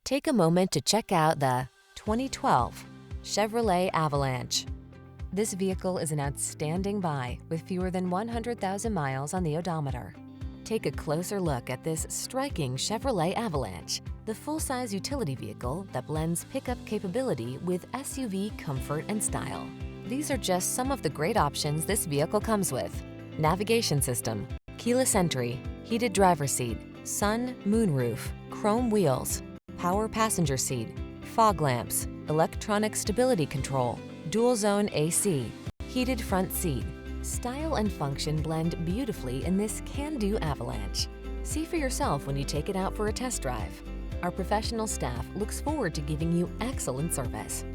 Take a moment to check out the 2012 Chevrolet Avalanche. This vehicle is an outstanding buy with fewer than 100,000 miles on the odometer. Take a closer look at this striking Chevrolet Avalanche, the full-size utility vehicle that blends pickup capability with SUV comfort and style. These are just some of the great options this vehicle comes with: navigation system, keyless entry, heated driver's seat, sun, moonroof, chrome wheels, power passenger seat, fog lamps, electronic stability control, dual zone AC, heated front seat. Style and function blend beautifully in this can-do Avalanche. See for yourself when you take it out for a test drive. Our professional staff looks forward to giving you excellent service.